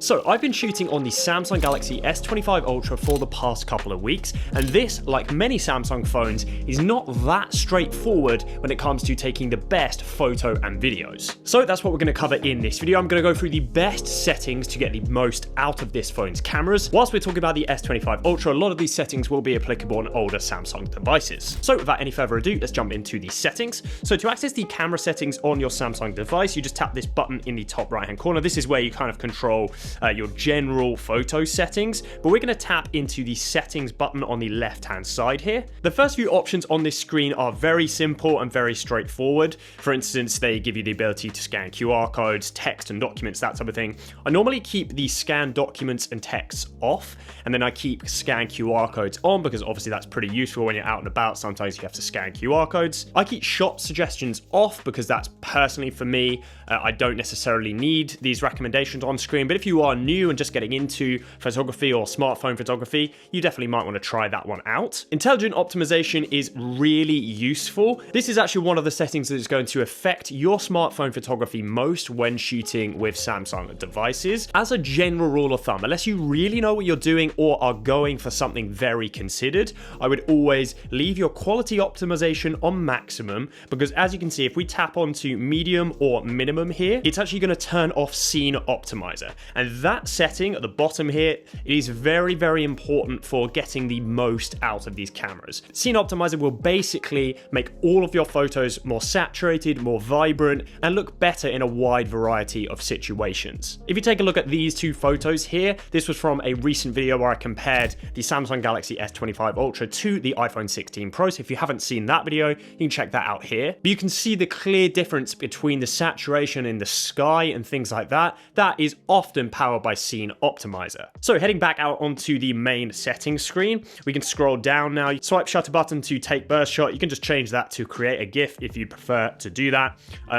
So I've been shooting on the Samsung Galaxy S25 Ultra for the past couple of weeks, and this, like many Samsung phones, is not that straightforward when it comes to taking the best photo and videos. So that's what we're going to cover in this video. I'm going to go through the best settings to get the most out of this phone's cameras. Whilst we're talking about the S25 Ultra, a lot of these settings will be applicable on older Samsung devices. So without any further ado, let's jump into the settings. So to access the camera settings on your Samsung device, you just tap this button in the top right hand corner. This is where you kind of control your general photo settings, but we're going to tap into the settings button on the left hand side here. The first few options on this screen are very simple and very straightforward. For instance, they give you the ability to scan QR codes, text and documents, that type of thing. I normally keep the scan documents and texts off, and then I keep scan QR codes on because obviously that's pretty useful when you're out and about. Sometimes you have to scan QR codes. I keep shop suggestions off because that's personally for me, I don't necessarily need these recommendations on screen, but if you are new and just getting into photography or smartphone photography, you definitely might want to try that one out. Intelligent optimization is really useful. This is actually one of the settings that is going to affect your smartphone photography most when shooting with Samsung devices. As a general rule of thumb, unless you really know what you're doing or are going for something very considered, I would always leave your quality optimization on maximum, because as you can see, if we tap onto medium or minimum here, it's actually going to turn off scene optimizer. And that setting at the bottom here is very, very important for getting the most out of these cameras. Scene optimizer will basically make all of your photos more saturated, more vibrant, and look better in a wide variety of situations. If you take a look at these two photos here, this was from a recent video where I compared the Samsung Galaxy S25 Ultra to the iPhone 16 Pro. So if you haven't seen that video, you can check that out here. But you can see the clear difference between the saturation in the sky and things like that. That is often powered by Scene Optimizer. So heading back out onto the main settings screen, we can scroll down now. Swipe shutter button to take burst shot. You can just change that to create a GIF if you prefer to do that.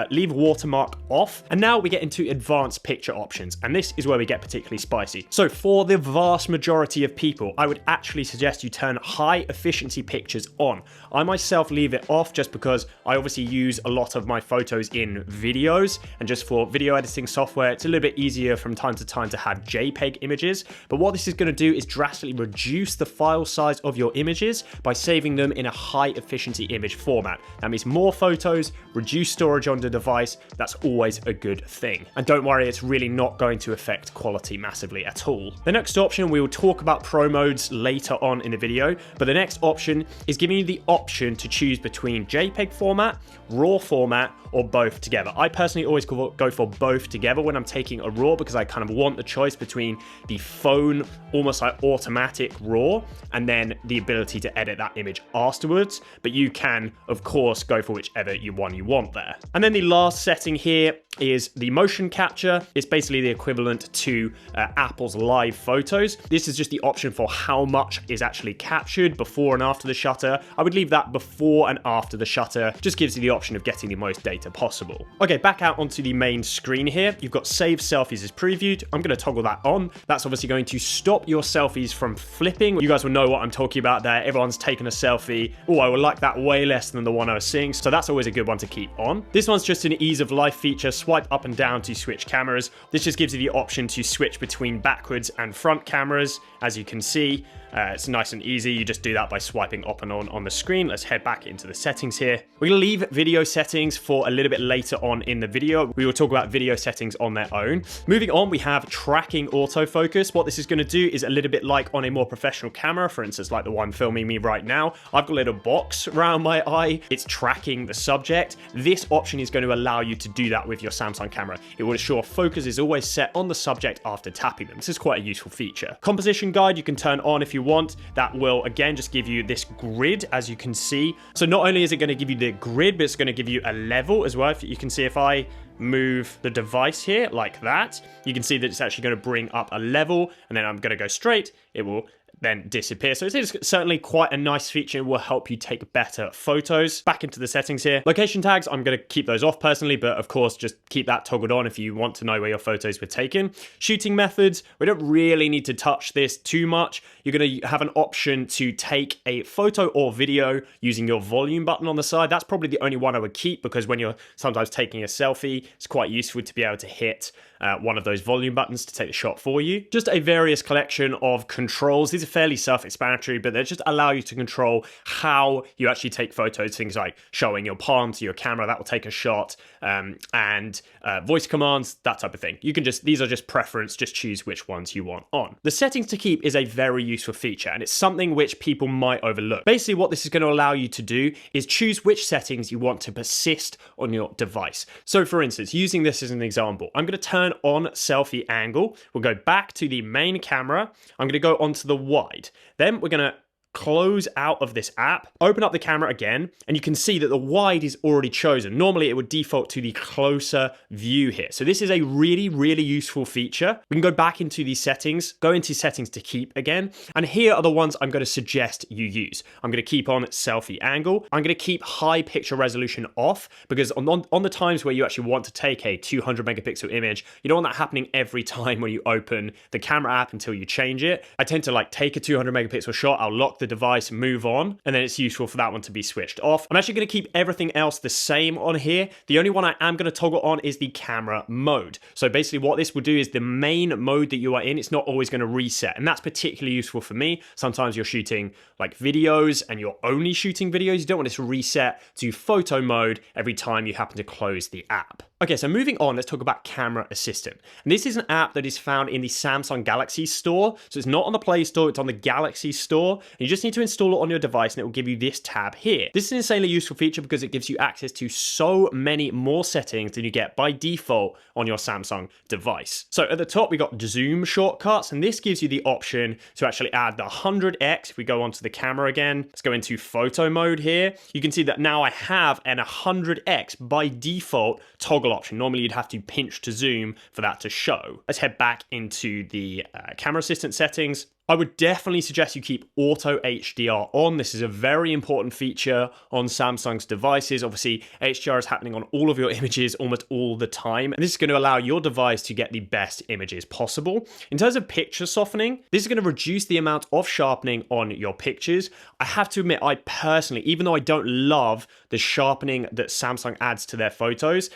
Leave watermark off. And now we get into advanced picture options. And this is where we get particularly spicy. So for the vast majority of people, I would actually suggest you turn high efficiency pictures on. I myself leave it off just because I obviously use a lot of my photos in videos, and just for video editing software, it's a little bit easier from time to time to have JPEG images. But what this is going to do is drastically reduce the file size of your images by saving them in a high efficiency image format. That means more photos, reduced storage on the device. That's always a good thing. And don't worry, it's really not going to affect quality massively at all. The next option, we will talk about pro modes later on in the video, but the next option is giving you the option to choose between JPEG format, RAW format, or both together. I personally always go for both together when I'm taking a RAW, because I kind of want the choice between the phone, almost like automatic RAW, and then the ability to edit that image afterwards. But you can, of course, go for whichever one you want there. And then the last setting here is the motion capture. It's basically the equivalent to Apple's live photos. This is just the option for how much is actually captured before and after the shutter. I would leave that before and after the shutter. Just gives you the option of getting the most data possible. Okay, back out onto the main screen here. You've got save selfies as previewed. I'm going to toggle that on. That's obviously going to stop your selfies from flipping. You guys will know what I'm talking about there. Everyone's taken a selfie. Oh, I would like that way less than the one I was seeing. So that's always a good one to keep on. This one's just an ease of life feature. Swipe up and down to switch cameras. This just gives you the option to switch between backwards and front cameras. As you can see, it's nice and easy. You just do that by swiping up and on the screen. Let's head back into the settings here. We're going to leave video settings for a little bit later on in the video. We will talk about video settings on their own. Moving on, we have tracking autofocus. What this is going to do is a little bit like on a more professional camera, for instance, like the one filming me right now. I've got a little box around my eye. It's tracking the subject. This option is going to allow you to do that with your Samsung camera. It will ensure focus is always set on the subject after tapping them. This is quite a useful feature. Composition guide you can turn on if you want. That will again just give you this grid, as you can see. So not only is it going to give you the grid, but it's going to give you a level as well. If you can see, if I move the device here like that, you can see that it's actually going to bring up a level, and then I'm going to go straight, it will then disappear. So it is certainly quite a nice feature and will help you take better photos. Back into the settings here. Location tags, I'm going to keep those off personally, but of course just keep that toggled on if you want to know where your photos were taken. Shooting methods, we don't really need to touch this too much. You're going to have an option to take a photo or video using your volume button on the side. That's probably the only one I would keep, because when you're sometimes taking a selfie, it's quite useful to be able to hit one of those volume buttons to take the shot for you. Just a various collection of controls. These are fairly self-explanatory, but they just allow you to control how you actually take photos. Things like showing your palm to your camera, that will take a shot, and voice commands, that type of thing. You can these are just preference, just choose which ones you want on. The settings to keep is a very useful feature, and it's something which people might overlook. Basically, what this is going to allow you to do is choose which settings you want to persist on your device. So for instance, using this as an example, I'm going to turn on selfie angle. We'll go back to the main camera. I'm going to go onto the wide. Then we're going to close out of this app, open up the camera again, and you can see that the wide is already chosen. Normally it would default to the closer view here. So this is a really, really useful feature. We can go back into these settings, go into settings to keep again, and here are the ones I'm going to suggest you use. I'm going to keep on selfie angle. I'm going to keep high picture resolution off, because on the times where you actually want to take a 200 megapixel image, you don't want that happening every time when you open the camera app until you change it. I tend to take a 200 megapixel shot, I'll lock the device, move on, and then it's useful for that one to be switched off. I'm actually going to keep everything else the same on here. The only one I am going to toggle on is the camera mode. So basically what this will do is the main mode that you are in, it's not always going to reset, and that's particularly useful for me. Sometimes you're shooting videos and you're only shooting videos. You don't want it to reset to photo mode every time you happen to close the app. Okay, so moving on, let's talk about Camera Assistant. And this is an app that is found in the Samsung Galaxy Store. So it's not on the Play Store, it's on the Galaxy Store. And you just need to install it on your device and it will give you this tab here. This is an insanely useful feature because it gives you access to so many more settings than you get by default on your Samsung device. So at the top, we got zoom shortcuts, and this gives you the option to actually add the 100x. If we go onto the camera again, let's go into photo mode here. You can see that now I have an 100x by default toggle option. Normally you'd have to pinch to zoom for that to show. Let's head back into the camera assistant settings. I would definitely suggest you keep auto HDR on. This is a very important feature on Samsung's devices. Obviously, HDR is happening on all of your images almost all the time, and this is going to allow your device to get the best images possible. In terms of picture softening, this is going to reduce the amount of sharpening on your pictures. I have to admit, I personally, even though I don't love the sharpening that Samsung adds to their photos,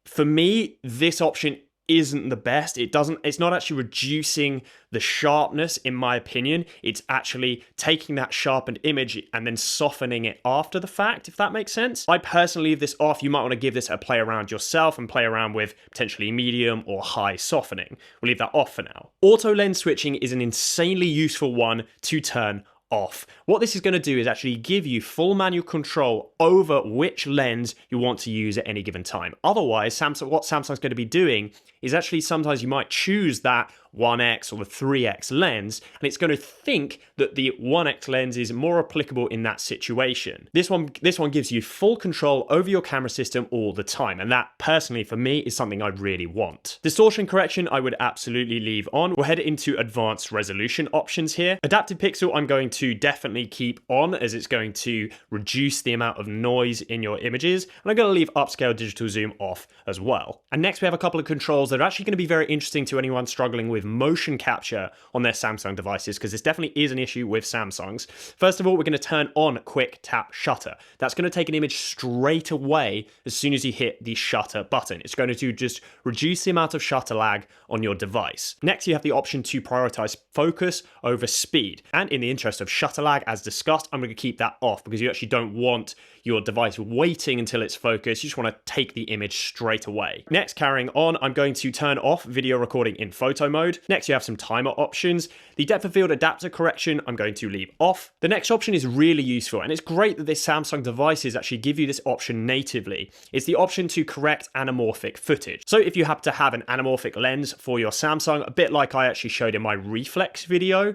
for me, this option isn't the best. It's not actually reducing the sharpness, in my opinion. It's actually taking that sharpened image and then softening it after the fact, if that makes sense. I personally leave this off. You might want to give this a play around yourself and play around with potentially medium or high softening. We'll leave that off for now. Auto lens switching is an insanely useful one to turn off. What this is going to do is actually give you full manual control over which lens you want to use at any given time. Otherwise, what Samsung's going to be doing is actually sometimes you might choose that 1x or the 3x lens, and it's going to think that the 1x lens is more applicable in that situation. This one gives you full control over your camera system all the time, and that personally for me is something I really want. Distortion correction I would absolutely leave on. We'll head into advanced resolution options here. Adaptive pixel I'm going to definitely keep on, as it's going to reduce the amount of noise in your images, and I'm going to leave upscale digital zoom off as well. And next we have a couple of controls that are actually going to be very interesting to anyone struggling with motion capture on their Samsung devices, because this definitely is an issue with Samsung's. First of all, we're going to turn on quick tap shutter. That's going to take an image straight away as soon as you hit the shutter button. It's going to just reduce the amount of shutter lag on your device. Next, you have the option to prioritize focus over speed. And in the interest of shutter lag, as discussed, I'm going to keep that off because you actually don't want your device waiting until it's focused. You just want to take the image straight away. Next, carrying on, I'm going to turn off video recording in photo mode. Next, you have some timer options. The depth of field adapter correction, I'm going to leave off. The next option is really useful, and it's great that this Samsung devices actually give you this option natively. It's the option to correct anamorphic footage. So if you happen to have an anamorphic lens for your Samsung, a bit like I actually showed in my reflex video,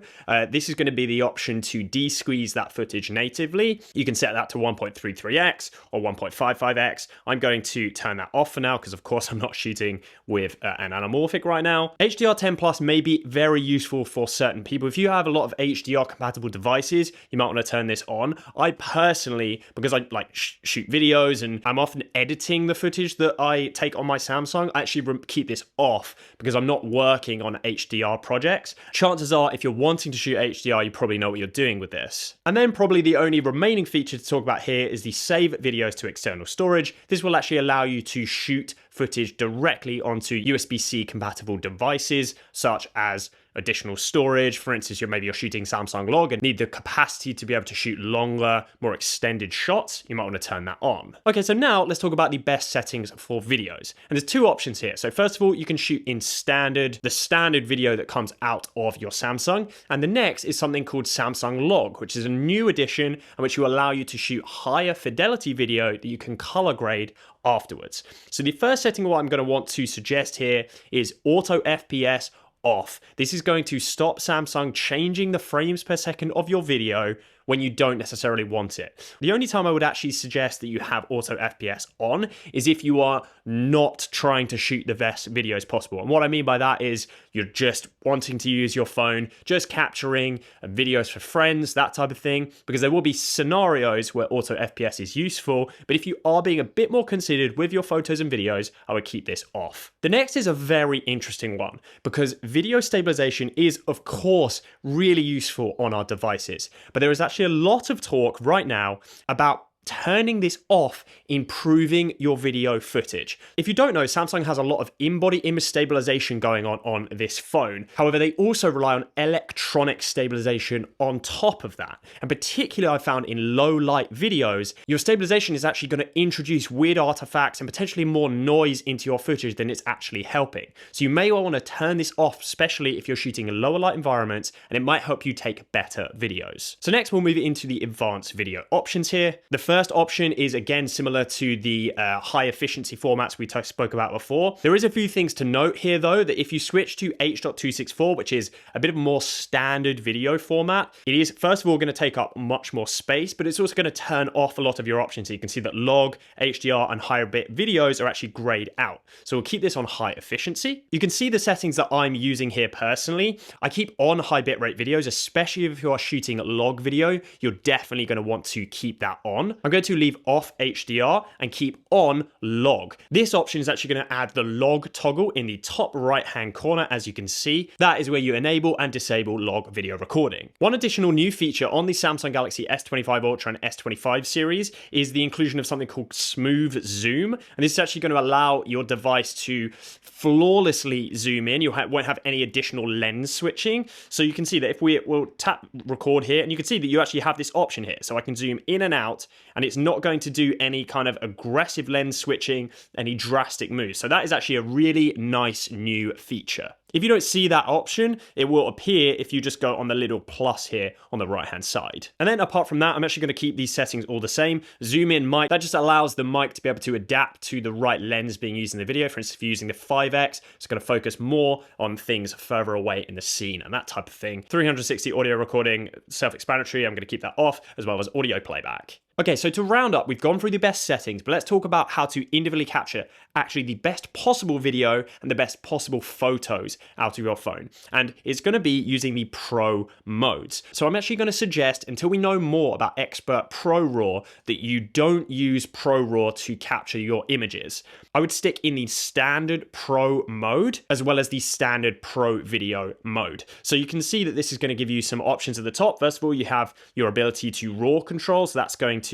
this is going to be the option to de-squeeze that footage natively. You can set that to 1.33x or 1.55x. I'm going to turn that off for now because of course I'm not shooting with an anamorphic right now. HDR10 Plus may be very useful for certain people. If you have a lot of HDR compatible devices, you might want to turn this on. I personally, because I shoot videos and I'm often editing the footage that I take on my Samsung, I actually keep this off because I'm not working on HDR projects. Chances are if you're wanting to shoot HDR, you probably know what you're doing with this. And then probably the only remaining feature to talk about here is the save videos to external storage. This will actually allow you to shoot footage directly onto USB-C compatible devices, such as additional storage. For instance, maybe you're shooting Samsung log and need the capacity to be able to shoot longer, more extended shots. You might want to turn that on. Okay, so now let's talk about the best settings for videos. And there's two options here. So first of all, you can shoot in the standard video that comes out of your Samsung. And the next is something called Samsung Log, which is a new addition in which will allow you to shoot higher fidelity video that you can color grade afterwards. So the first setting what I'm going to want to suggest here is auto FPS off. This is going to stop Samsung changing the frames per second of your video when you don't necessarily want it. The only time I would actually suggest that you have auto FPS on is if you are not trying to shoot the best videos possible. And what I mean by that is you're just wanting to use your phone, just capturing videos for friends, that type of thing, because there will be scenarios where auto FPS is useful. But if you are being a bit more considered with your photos and videos, I would keep this off. The next is a very interesting one because video stabilization is, of course, really useful on our devices. But there is actually a lot of talk right now about turning this off, improving your video footage. If you don't know, Samsung has a lot of in-body image stabilization going on this phone. However, they also rely on electronic stabilization on top of that. And particularly I found in low light videos, your stabilization is actually going to introduce weird artifacts and potentially more noise into your footage than it's actually helping. So you may well want to turn this off, especially if you're shooting in lower light environments, and it might help you take better videos. So next we'll move into the advanced video options here. The first option is again similar to the high efficiency formats we spoke about before. There is a few things to note here though, that if you switch to H.264, which is a bit of a more standard video format, it is first of all going to take up much more space, but it's also going to turn off a lot of your options. So you can see that log, HDR, and higher bit videos are actually grayed out. So we'll keep this on high efficiency. You can see the settings that I'm using here personally. I keep on high bitrate videos, especially if you are shooting log video, you're definitely going to want to keep that on. I'm going to leave off HDR and keep on log. This option is actually going to add the log toggle in the top right hand corner. As you can see, that is where you enable and disable log video recording. One additional new feature on the Samsung Galaxy S25 Ultra and S25 series is the inclusion of something called smooth zoom. And this is actually going to allow your device to flawlessly zoom in. You won't have any additional lens switching. So you can see that if we'll tap record here, and you can see that you actually have this option here. So I can zoom in and out, and it's not going to do any kind of aggressive lens switching, any drastic moves. So that is actually a really nice new feature. If you don't see that option, it will appear if you just go on the little plus here on the right hand side. And then apart from that, I'm actually going to keep these settings all the same. Zoom in mic, that just allows the mic to be able to adapt to the right lens being used in the video. For instance, if you're using the 5X, it's going to focus more on things further away in the scene and that type of thing. 360 audio recording, self-explanatory. I'm going to keep that off, as well as audio playback. Okay, so to round up, we've gone through the best settings, but let's talk about how to individually capture actually the best possible video and the best possible photos out of your phone. And it's going to be using the Pro modes. So I'm actually going to suggest, until we know more about Expert Pro RAW, that you don't use Pro RAW to capture your images. I would stick in the standard Pro mode as well as the standard Pro video mode. So you can see that this is going to give you some options at the top. First of all, you have your ability to RAW control. So that's going to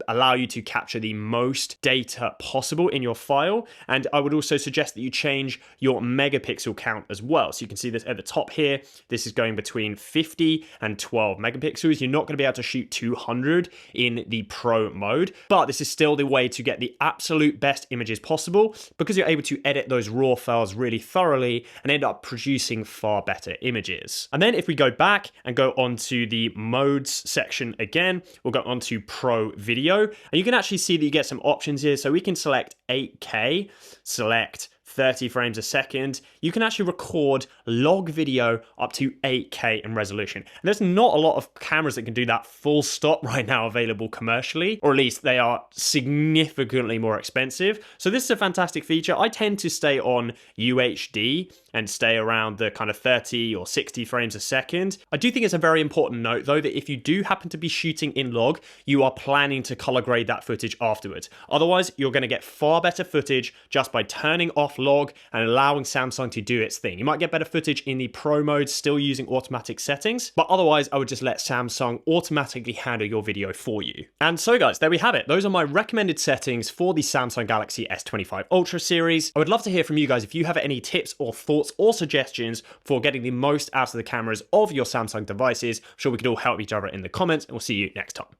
allow you to capture the most data possible in your file. And I would also suggest that you change your megapixel count as well. So you can see this at the top here. This is going between 50 and 12 megapixels. You're not going to be able to shoot 200 in the Pro mode, but this is still the way to get the absolute best images possible because you're able to edit those RAW files really thoroughly and end up producing far better images. And then if we go back and go onto the modes section again, we'll go onto Pro video, and you can actually see that you get some options here. So we can select 8K, select 30 frames a second. You can actually record log video up to 8K in resolution. And there's not a lot of cameras that can do that full stop right now available commercially, or at least they are significantly more expensive. So this is a fantastic feature. I tend to stay on UHD and stay around the kind of 30 or 60 frames a second. I do think it's a very important note though, that if you do happen to be shooting in log, you are planning to color grade that footage afterwards. Otherwise, you're going to get far better footage just by turning off log and allowing Samsung to do its thing. You might get better footage in the Pro mode, still using automatic settings, but otherwise I would just let Samsung automatically handle your video for you. And so guys, there we have it. Those are my recommended settings for the Samsung Galaxy S25 Ultra series. I would love to hear from you guys if you have any tips or thoughts or suggestions for getting the most out of the cameras of your Samsung devices. I'm sure we could all help each other in the comments, and we'll see you next time.